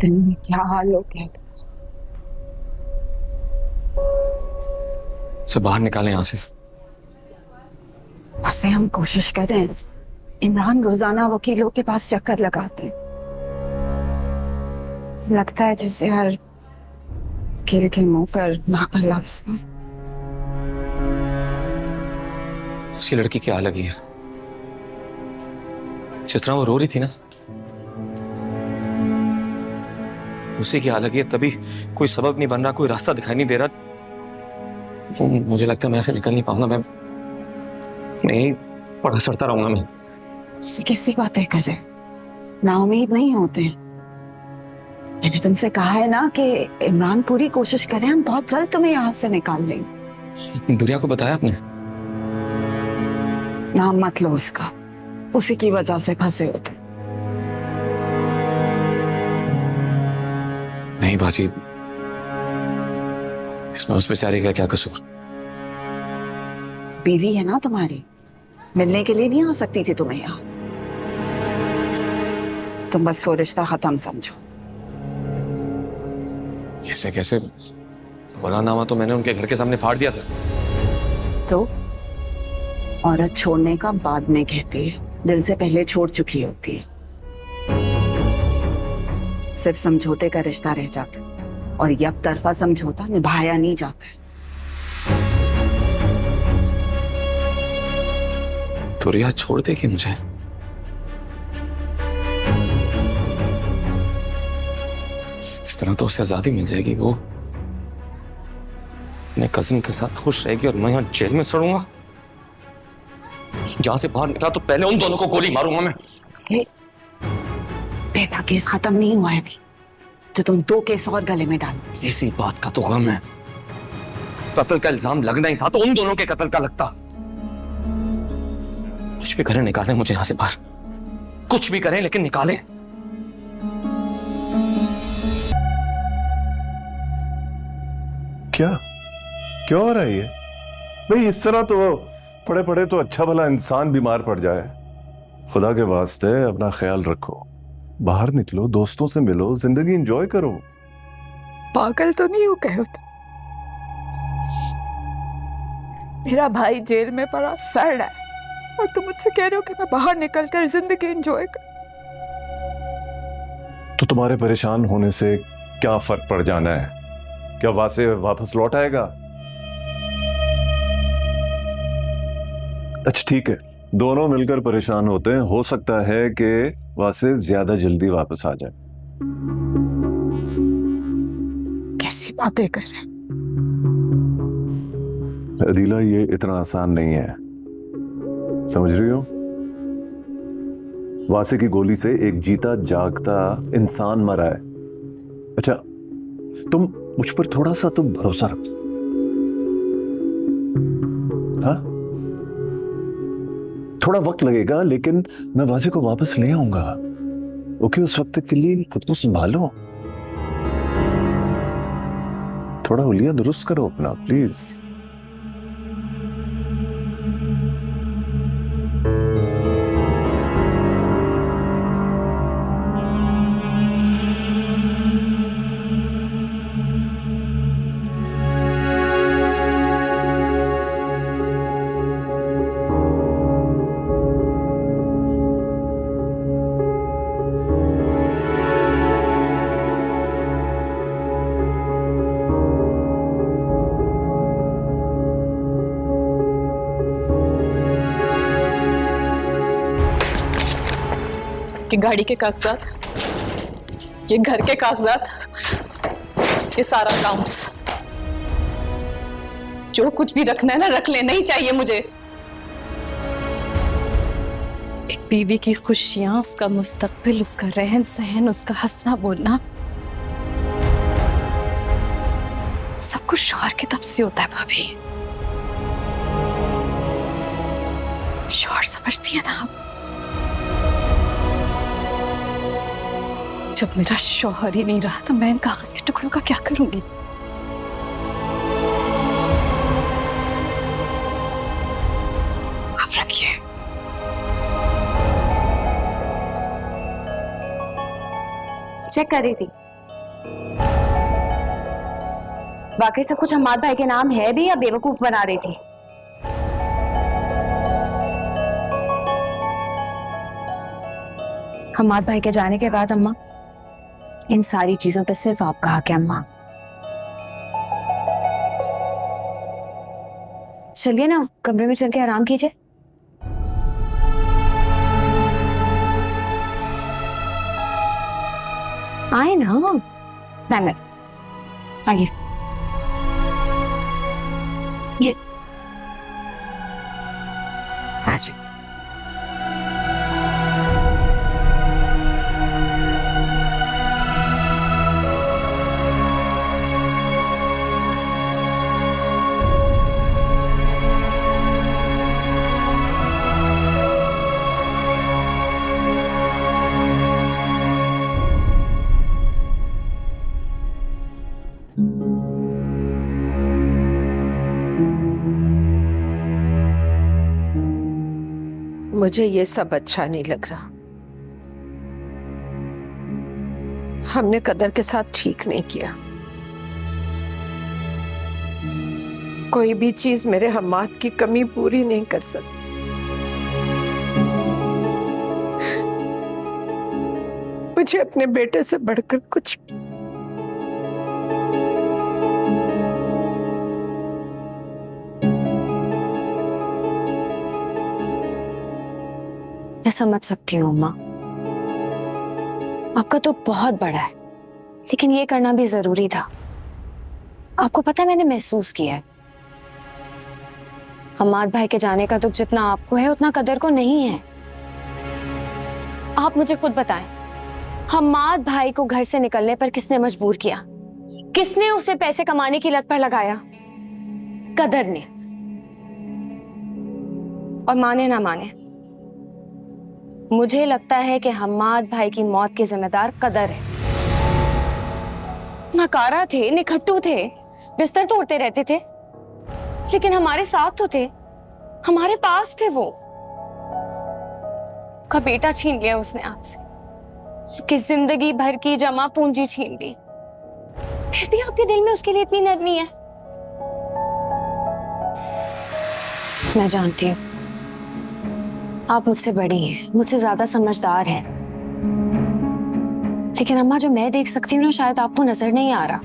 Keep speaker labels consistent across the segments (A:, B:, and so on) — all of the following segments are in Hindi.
A: दिल में क्या हाल हो गया था।
B: उसे बाहर निकालें यहाँ से।
A: वैसे हम कोशिश करें। इमरान रोजाना वकीलों के पास चक्कर लगाते हैं। लगता है जैसे हर वकील के मुंह पर ना का लफ्ज है।
B: उसकी लड़की क्या लगी है? जिस तरह वो रो रही थी ना, उसी की हालत लगी है। तभी कोई सबब नहीं बन रहा, कोई रास्ता दिखाई नहीं दे रहा। मुझे लगता है मैं ऐसे निकल नहीं पाऊंगा। मैं नहीं, पड़ा सड़ता रहूंगा मैं।
A: ऐसी कैसी बातें कर रहे? नाउम्मीद नहीं होते। मैंने तुमसे कहा है ना कि इमरान पूरी कोशिश करें, हम बहुत जल्द तुम्हें यहाँ से निकाल लेंगे।
B: दुनिया को बताया आपने?
A: नाम मत लो उसका, उसी की वजह से फंसे होते।
B: नहीं बाजी, इसमें उस बेचारी का क्या कसूर?
A: बीवी है ना तुम्हारी, मिलने के लिए नहीं आ सकती थी तुम्हें यहाँ? तुम बस वो रिश्ता खत्म समझो।
B: कैसे कैसे? बोला नामा तो मैंने उनके घर के सामने फाड़ दिया था।
A: तो औरत छोड़ने का बाद में कहती है, दिल से पहले छोड़ चुकी होती है। सिर्फ समझौते का रिश्ता रह जाता है और एक तरफा समझौता निभाया नहीं जाता है।
B: तो रिया छोड़ देगी मुझे? इस तरह तो उसे आजादी मिल जाएगी। वो अपने कजिन के साथ खुश रहेगी और मैं यहाँ जेल में सड़ूंगा। जहां से बाहर निकला तो पहले उन दोनों को गोली मारूंगा मैं।
A: से पहला केस खत्म नहीं हुआ है अभी, जो तुम 2 केस और गले में डाल।
B: इसी बात का तो गम है। कत्ल का इल्जाम लगना ही था तो उन दोनों के कत्ल का लगता। कुछ भी करें, निकालें मुझे यहां से बाहर। कुछ भी करें लेकिन निकालें।
C: क्या क्यों हो रहा है ये भाई? इस तरह तो पड़े पड़े तो अच्छा भला इंसान बीमार पड़ जाए। खुदा के वास्ते अपना ख्याल रखो, बाहर निकलो, दोस्तों से मिलो, जिंदगी एंजॉय करो।
A: पागल तो नहीं हो गए हो तुम? मेरा भाई जेल में पड़ा सड़ रहा है और तुम मुझसे कह रहे हो कि मैं बाहर निकलकर जिंदगी एंजॉय कर।
C: तो तुम्हारे परेशान होने से क्या फर्क पड़ जाना है? क्या वासे वापस लौट आएगा? अच्छा ठीक है, दोनों मिलकर परेशान होते हैं, हो सकता है कि वासे ज्यादा जल्दी वापस आ जाए।
A: कैसी बातें कर रहे?
C: अदीला, ये इतना आसान नहीं है, समझ रही हो? वासे की गोली से एक जीता जागता इंसान मरा है। अच्छा, तुम मुझ पर थोड़ा सा तो भरोसा रखो। हाँ, थोड़ा वक्त लगेगा लेकिन मैं वासे को वापस ले आऊंगा। ओके, उस वक्त के लिए खुद को संभालो, थोड़ा हुलिया दुरुस्त करो अपना, प्लीज।
D: कि गाड़ी के कागजात, ये घर के कागजात, ये सारा अकाउंट्स, जो कुछ भी रखना है ना रख ले, नहीं चाहिए मुझे। एक बीवी की खुशियां, उसका मुस्तकबिल, उसका रहन सहन, उसका हंसना बोलना, सब कुछ शौहर की तरफ से होता है भाभी। शौहर समझती है ना आप? जब मेरा शौहर ही नहीं रहा तो मैं इन कागज के टुकड़ों का क्या करूंगी? आप रखिए।
E: चेक कर रही थी, बाकी सब कुछ हमारे भाई के नाम है भी या बेवकूफ बना रही थी? हमारे भाई के जाने के बाद अम्मा, इन सारी चीजों पे सिर्फ आपका हक है अम्मा। चलिए ना, कमरे में चल के आराम कीजिए। आए ना, नहीं आइए। ये आ जाइए।
F: मुझे ये सब अच्छा नहीं लग रहा। हमने कदर के साथ ठीक नहीं किया। कोई भी चीज मेरे हम्माद की कमी पूरी नहीं कर सकती। मुझे अपने बेटे से बढ़कर कुछ
E: मैं समझ सकती हूँ अम्मा, आपका तो बहुत बड़ा है, लेकिन ये करना भी जरूरी था। आपको पता है, मैंने महसूस किया है, हम्माद भाई के जाने का दुख जितना आपको है उतना कदर को नहीं है। आप मुझे खुद बताएं, हम्माद भाई को घर से निकलने पर किसने मजबूर किया? किसने उसे पैसे कमाने की लत पर लगाया? कदर ने। और माने ना माने, मुझे लगता है कि हम्माद भाई की मौत के जिम्मेदार कदर है। नकारा थे, निखट्टू थे, बिस्तर तोड़ते रहते थे, लेकिन हमारे साथ तो थे, हमारे पास थे। वो का बेटा छीन लिया उसने आपसे, कि जिंदगी भर की जमा पूंजी छीन ली, फिर भी आपके दिल में उसके लिए इतनी नरमी है। मैं जानती हूँ आप मुझसे बड़ी हैं, मुझसे ज्यादा समझदार हैं, लेकिन अम्मा जो मैं देख सकती हूँ ना, शायद आपको नजर नहीं आ रहा।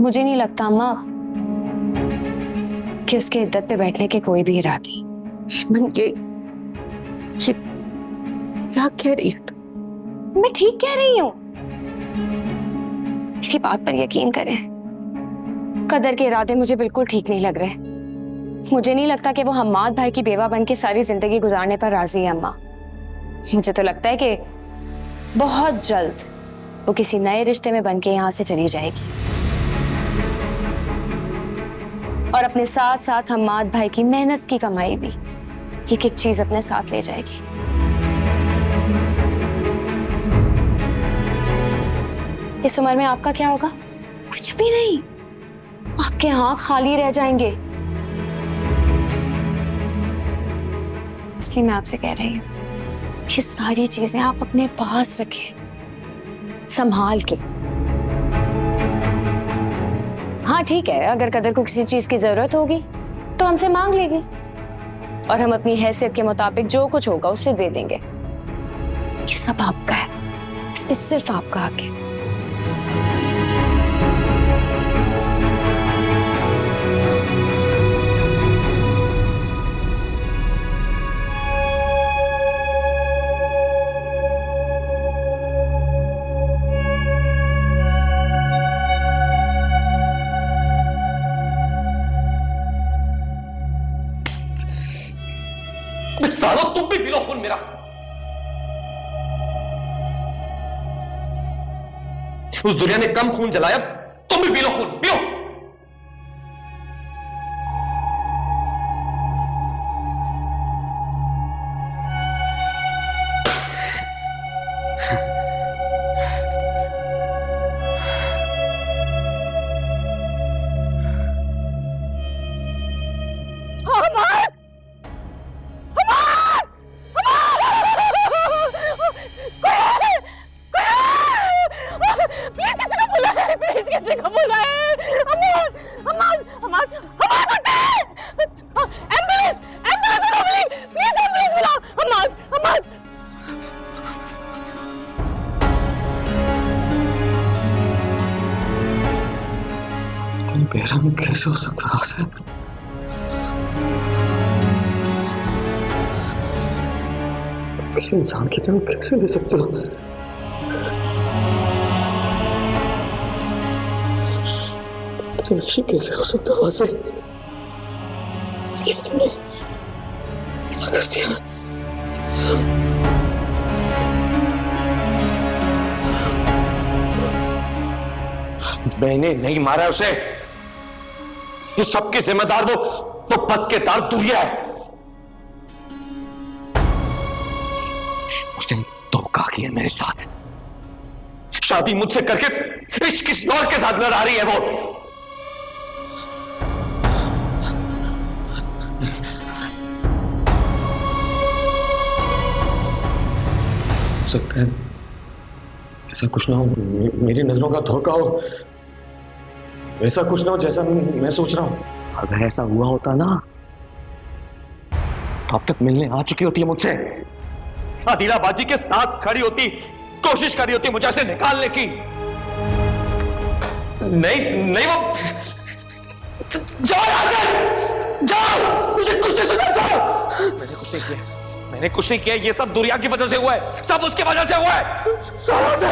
E: मुझे नहीं लगता अम्मा कि उसके इद्दत पे बैठने के कोई भी इरादे।
F: ये क्या कह रही है?
E: मैं ठीक कह रही हूँ, मेरी बात पर यकीन करें, कदर के इरादे मुझे बिल्कुल ठीक नहीं लग रहे। मुझे नहीं लगता कि वो हम्माद भाई की बेवा बन के सारी जिंदगी गुजारने पर राजी है अम्मा। मुझे तो लगता है कि बहुत जल्द वो किसी नए रिश्ते में बन के यहाँ से चली जाएगी, और अपने साथ साथ हम्माद भाई की मेहनत की कमाई भी, एक एक चीज अपने साथ ले जाएगी। इस उम्र में आपका क्या होगा? कुछ भी नहीं, आपके हाथ खाली रह जाएंगे। इसलिए मैं आपसे कह रही हूँ, ये सारी चीजें आप अपने पास रखें, संभाल के। हाँ ठीक है, अगर कदर को किसी चीज की जरूरत होगी तो हमसे मांग लेगी, और हम अपनी हैसियत के मुताबिक जो कुछ होगा उससे दे देंगे। ये सब आपका है, इस पे सिर्फ आपका हक है।
B: सालो तुम भी पी लो खून मेरा। उस दुनिया ने कम खून जलाया, तुम भी पी लो खून, पियो।
F: प्लीज
B: बेरहम कैसे हो सकता है आसिफ? किसी इंसान की जान कैसे ले सकते हो? तेरे वैसे कैसे हो सकता है आसिफ? क्या तुमने क्या कर दिया? मैंने नहीं मारा उसे। इस सब की जिम्मेदार वो पद के तार दुरिया है। उसने धोखा किया मेरे साथ। शादी मुझसे करके इश्क किसी और के साथ लड़ा रही है वो। हो सकता है ऐसा कुछ ना हो, मेरी नजरों का धोखा हो, वैसा कुछ ना हो जैसा मैं सोच रहा हूं। अगर ऐसा हुआ होता ना तो अब तक मिलने आ चुकी होती है मुझसे, आदिलाबाजी के साथ खड़ी होती, कोशिश करी होती मुझे ऐसे निकालने की। नहीं नहीं, वो जाओ यहां से, जाओ, मुझे कुछ नहीं सुना, जाओ। मैंने कुछ नहीं किया, मैंने कुछ नहीं किया, ये सब दुनिया की वजह से हुआ है, सब उसकी वजह से हुआ है। जाओ से।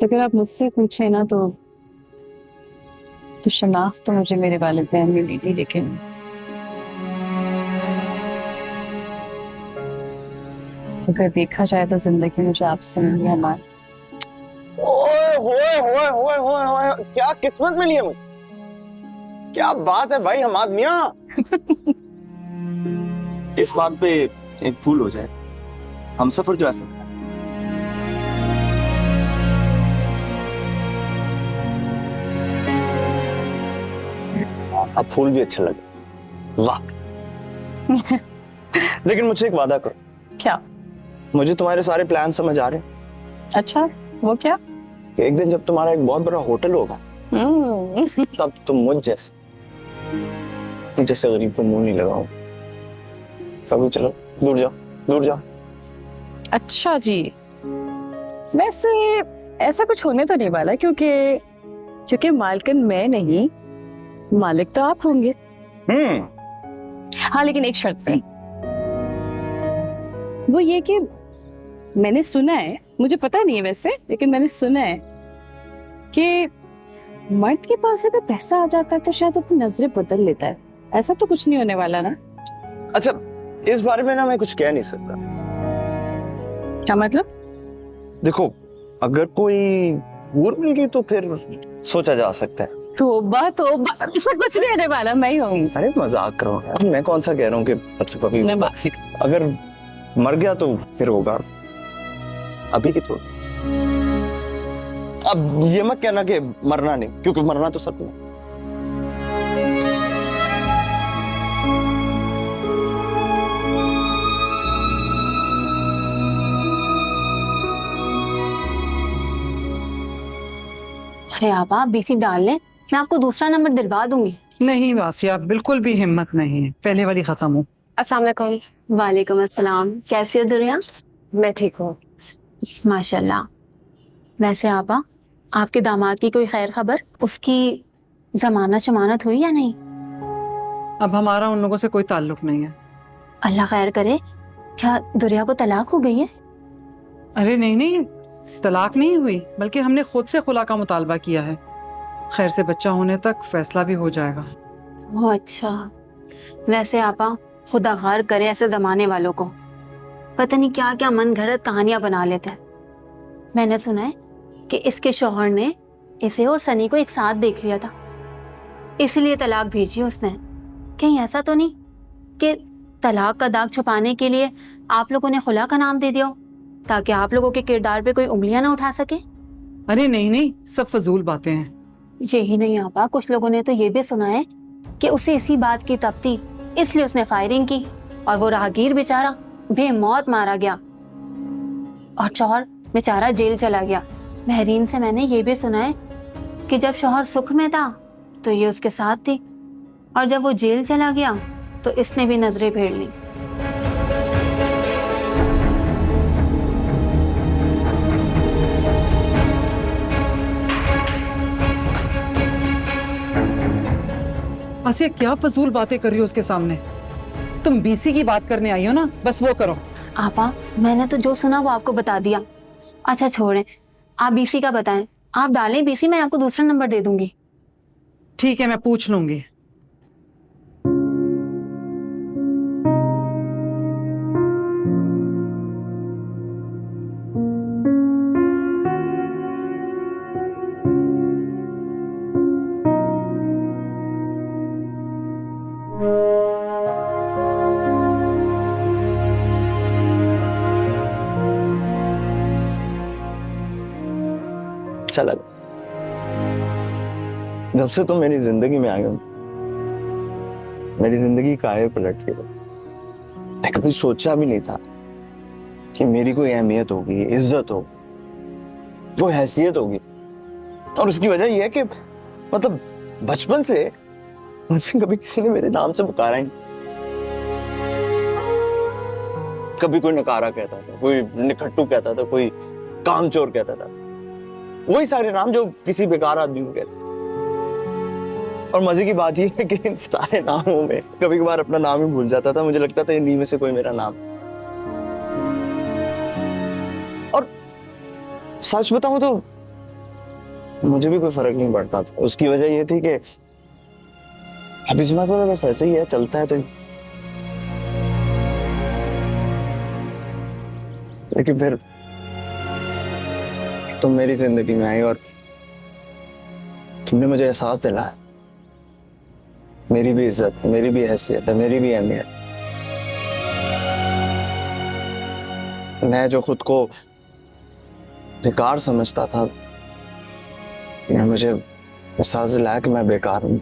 G: अगर आप मुझसे पूछे ना तो शनाख्त तो मुझे मेरे वालिदैन ने दी थी, लेकिन अगर देखा जाए तो जिंदगी मुझे आपसे मिली है बात।
H: ओए होए होए होए होए होए, क्या किस्मत मिली है मुझे। क्या बात है भाई हमाद मियां। इस बात पे एक फूल हो जाए, हम सफर जो ऐसा। अब फूल भी अच्छा लगे, वाह। लेकिन मुझे एक वादा करो।
G: क्या?
H: मुझे तुम्हारे सारे प्लान समझ आ रहे हैं।
G: अच्छा, वो क्या?
H: कि एक दिन जब तुम्हारा एक बहुत बड़ा होटल होगा तब तुम मुझ जैसे गरीब को मुंह नहीं लगाओ। कभी चलो दूर जाओ, दूर जाओ।
G: अच्छा जी, वैसे ऐसा कुछ होने तो नहीं वाला, क्योंकि मालकिन मैं नहीं, मालिक तो आप होंगे। हाँ, लेकिन एक शर्त पे। वो ये कि मैंने सुना है, मुझे पता नहीं है वैसे, लेकिन मैंने सुना है कि मर्द के पास अगर पैसा आ जाता है तो शायद अपनी नजरें बदल लेता है। ऐसा तो कुछ नहीं होने वाला ना?
H: अच्छा, इस बारे में ना मैं कुछ कह नहीं सकता।
G: क्या मतलब?
H: देखो, अगर कोई हूर मिल गई तो फिर सोचा जा सकता है।
G: तोबा तोबा, ऐसा कुछ नहीं होने वाला, मैं ही होंगी।
H: अरे मजाक करो यार, मैं कौन सा कह रहा हूँ कि मतलब अभी
G: मैं बात नहीं।
H: अगर मर गया तो फिर होगा, अभी की थोड़ी। अब ये मत कहना कि मरना नहीं, क्योंकि मरना तो सब में।
I: अरे आबा, आप बीसी डाल लें, मैं आपको दूसरा नंबर दिलवा दूंगी।
J: नहीं वासिया, बिल्कुल भी हिम्मत नहीं है, पहले वाली खत्म हो।
I: अस्सलाम वालेकुम। वालेकुम अस्सलाम। कैसी हो दुनिया?
E: मैं ठीक हूँ।
I: माशाल्लाह। वैसे आबा, आपके दामाद की कोई खैर खबर? उसकी जमानत शमानत हुई या नहीं?
J: अब हमारा उन लोगों से कोई ताल्लुक नहीं है।
I: अल्लाह खैर करे। क्या दुरिया को तलाक हो गई है?
J: अरे नहीं नहीं, तलाक नहीं हुई, बल्कि हमने खुद से खुला का मुतालबा किया है। खैर से बच्चा होने तक फैसला भी हो जाएगा।
I: ओह अच्छा। वैसे आपा, खुदा गौर करे ऐसे जमाने वालों को, पता नहीं क्या क्या मन घड़त कहानियां बना लेते हैं। मैंने सुना है कि इसके शौहर ने इसे और सनी को एक साथ देख लिया था। इसीलिए तलाक भेजी उसने। कहीं ऐसा तो नहीं कि तलाक का दाग छुपाने के लिए आप लोगों ने खुला का नाम दे दिया हो, ताकि आप लोगों के किरदार पे कोई उंगलियां ना उठा सके?
J: अरे नहीं नहीं, सब फजूल बातें हैं।
I: यही नहीं आपा, कुछ लोगों ने तो ये भी सुना है कि उसे इसी बात की तपती, इसलिए उसने फायरिंग की और वो राहगीर बेचारा बेमौत मारा गया और चौहर बेचारा जेल चला गया। महरीन से मैंने ये भी सुना है कि जब शौहर सुख में था तो ये उसके साथ थी, और जब वो जेल चला गया तो इसने भी नजरें फेर ली।
J: आसिया, क्या फजूल बातें कर रही हो उसके सामने? तुम बीसी की बात करने आई हो ना, बस वो करो।
I: आपा, मैंने तो जो सुना वो आपको बता दिया। अच्छा छोड़ें, आप बीसी का बताएं। आप डालें बीसी, मैं आपको दूसरा नंबर दे दूंगी।
J: ठीक है, मैं पूछ लूंगी।
H: चला जब से तुम मेरी जिंदगी में आए हो, मेरी जिंदगी काहे पलट गई। मैं कभी सोचा भी नहीं था कि मेरी कोई अहमियत होगी, इज्जत हो, वो हैसियत होगी। और उसकी वजह यह है कि मतलब बचपन से मुझसे कभी किसी ने मेरे नाम से पुकारा ही नहीं। कभी कोई नकारा कहता था, कोई निकट्टू कहता था, कोई कामचोर कहता था, वही सारे नाम जो किसी बेकार आदमी को कहते। और मजे की बात यह है कि इन सारे नामों में कभी कभार अपना नाम ही भूल जाता था। मुझे लगता था इन्हीं में से कोई मेरा नाम। और सच बताऊं तो मुझे भी कोई फर्क नहीं पड़ता था। उसकी वजह यह थी कि अभी इसमें तो बस ऐसे ही है, चलता है तो। लेकिन फिर तुम मेरी जिंदगी में आई और तुमने मुझे एहसास दिलाया मेरी भी इज्जत, मेरी भी हैसियत है, मेरी भी अहमियत। मैं जो खुद को बेकार समझता था, मुझे एहसास दिलाया कि मैं बेकार हूं।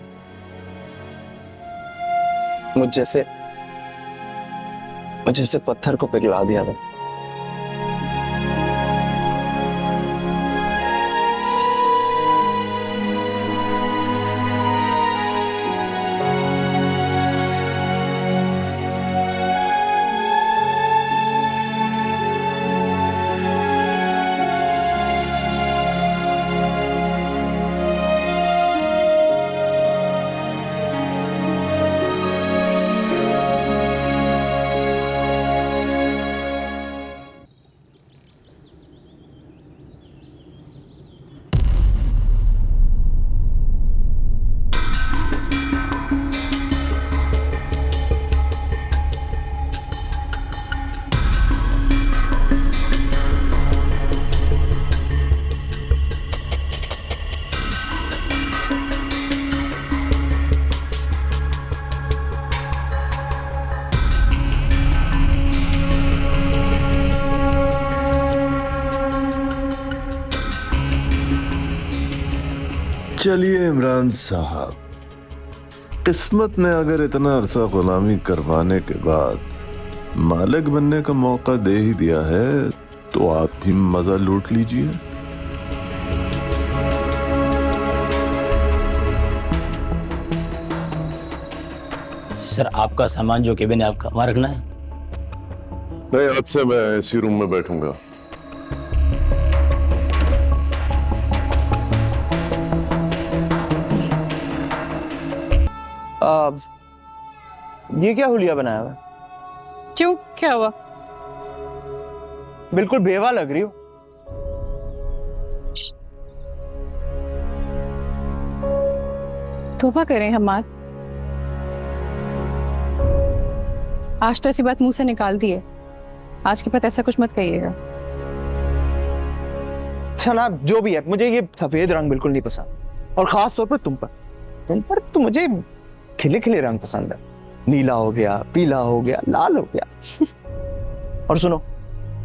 H: मुझ जैसे पत्थर को पिघला दिया था।
C: चलिए इमरान साहब, किस्मत ने अगर इतना अरसा गुलामी करवाने के बाद मालिक बनने का मौका दे ही दिया है तो आप भी मजा लूट लीजिए।
K: सर, आपका सामान जो केबिन है आपका वहां रखना है।
C: नहीं, आज से मैं इसी रूम में बैठूंगा।
H: ये क्या हुलिया बनाया हुआ?
D: क्यों, क्या हुआ?
H: बिल्कुल बेवा लग रही हो।
D: तौबा करें हमाद, आज तो ऐसी बात मुंह से निकाल दी है। आज के बाद ऐसा कुछ मत कहिएगा।
H: अच्छा ना, जो भी है, मुझे ये सफेद रंग बिल्कुल नहीं पसंद, और खास तौर पर तुम पर। तुम पर तो मुझे खिले खिले रंग पसंद है। नीला हो गया, पीला हो गया, लाल हो गया। और सुनो,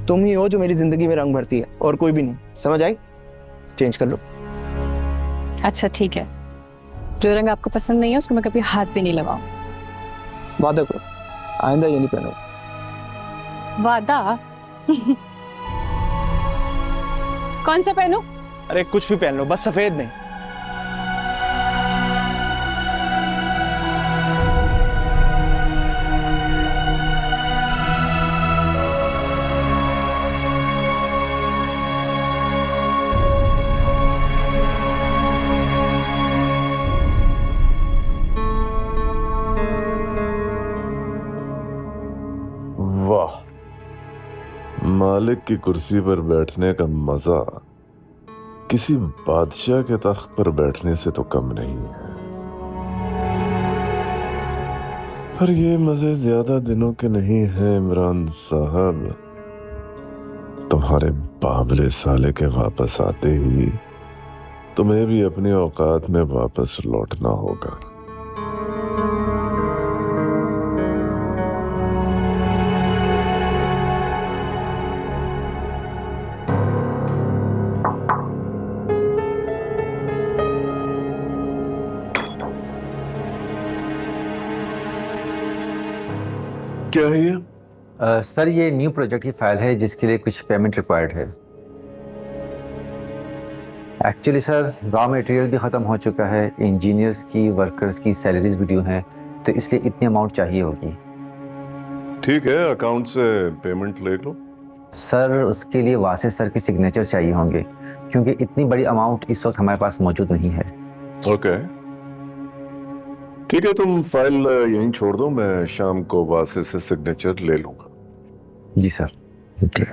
H: तुम ही हो जो मेरी जिंदगी में रंग भरती है, और कोई भी नहीं। समझ आई? चेंज कर लो।
D: अच्छा ठीक है, जो रंग आपको पसंद नहीं है उसको मैं कभी हाथ भी नहीं लगाऊं।
H: वादा करो आइंदा ये नहीं पहनो।
D: वादा? कौन सा पहनूं?
H: अरे कुछ भी पहन लो, बस सफेद नहीं।
C: वाह, मालिक की कुर्सी पर बैठने का मजा किसी बादशाह के तख्त पर बैठने से तो कम नहीं है। पर ये मजे ज्यादा दिनों के नहीं हैं इमरान साहब। तुम्हारे बावले साले के वापस आते ही तुम्हें भी अपनी औकात में वापस लौटना होगा। क्या है ये?
L: सर ये न्यू प्रोजेक्ट की फाइल है जिसके लिए कुछ पेमेंट रिक्वायर्ड है। एक्चुअली सर रॉ मटेरियल भी ख़त्म हो चुका है, इंजीनियर्स की, वर्कर्स की सैलरीज भी ड्यू हैं, तो इसलिए इतनी अमाउंट चाहिए होगी।
C: ठीक है, अकाउंट से पेमेंट ले लो।
L: सर उसके लिए वासिफ सर के सिग्नेचर चाहिए होंगे क्योंकि इतनी बड़ी अमाउंट इस वक्त हमारे पास मौजूद नहीं है।
C: ओके ठीक है, तुम फाइल यहीं छोड़ दो, मैं शाम को वासिफ से सिग्नेचर ले लूंगा।
L: जी सर।
C: ओके